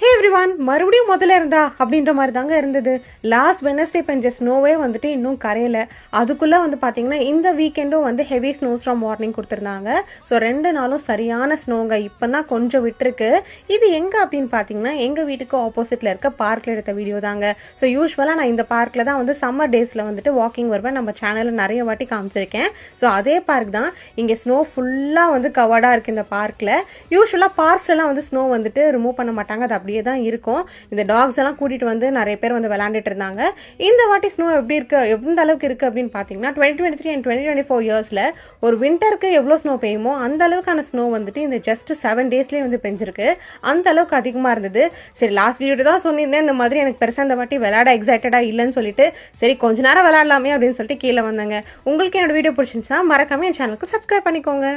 ஹே everyone, மறுபடியும் முதல்ல இருந்தா அப்படின்ற மாதிரி தாங்க இருந்தது. லாஸ்ட் வெனஸ்டே பெஞ்ச ஸ்னோவே வந்துட்டு இன்னும் கரையலை. அதுக்குள்ளே வந்து பார்த்தீங்கன்னா இந்த வீக்கெண்டும் வந்து ஹெவி ஸ்னோ ஸ்டார்ம் வார்னிங் கொடுத்துருந்தாங்க. ஸோ 2 நாளும் சரியான ஸ்னோங்க. இப்போ தான் கொஞ்சம் விட்டுருக்கு. இது எங்கே அப்படின்னு பார்த்தீங்கன்னா எங்கள் வீட்டுக்கு ஆப்போசிட்டில் இருக்க பார்க்கில் எடுத்த வீடியோ தாங்க. ஸோ யூஸ்வலாக நான் இந்த பார்க்கில் தான் வந்து சம்மர் டேஸில் வந்துட்டு வாக்கிங் வருவேன். நம்ம சேனலில் நிறைய வாட்டி காமிச்சிருக்கேன். ஸோ அதே பார்க் தான். இங்கே ஸ்னோ ஃபுல்லாக வந்து கவர்டாக இருக்குது இந்த பார்க்கில். யூஸ்வலாக பார்க்ஸ்லாம் வந்து ஸ்னோ வந்துட்டு ரிமூவ் பண்ண மாட்டாங்க. அது அப்படியே தான் இருக்கும். இந்த டாக்ஸ் எல்லாம் கூட்டிட்டு வந்து நிறைய பேர் வந்து விளையாண்டுட்டு இருந்தாங்க. இந்த வாட்டி ஸ்னோ எப்படி இருக்கு, எந்த அளவுக்கு இருக்கு அப்படின்னு பாத்தீங்கன்னா 2023 அண்ட் 2024 இயர்ஸ்ல ஒரு விண்டருக்கு எவ்வளவு ஸ்னோ பெய்யுமோ அந்த அளவுக்கான ஸ்னோ வந்துட்டு இந்த ஜஸ்ட் 7 டேஸ்லயே வந்து பெஞ்சிருக்கு. அந்த அளவுக்கு அதிகமா இருந்தது. சரி, லாஸ்ட் வீடியோ தான் சொல்லியிருந்தேன் இந்த மாதிரி எனக்கு பெருசா இந்த வாட்டி விளையாட எக்ஸைட்டடா இல்லைன்னு சொல்லிட்டு, சரி கொஞ்ச நேரம் விளையாடலாமே அப்படின்னு சொல்லிட்டு கீழே வந்தாங்க. உங்களுக்கு என்னோட வீடியோ பிடிச்சிருந்துச்சுன்னா மறக்காம என் சேனலுக்கு சப்ஸ்கிரைப் பண்ணிக்கோங்க.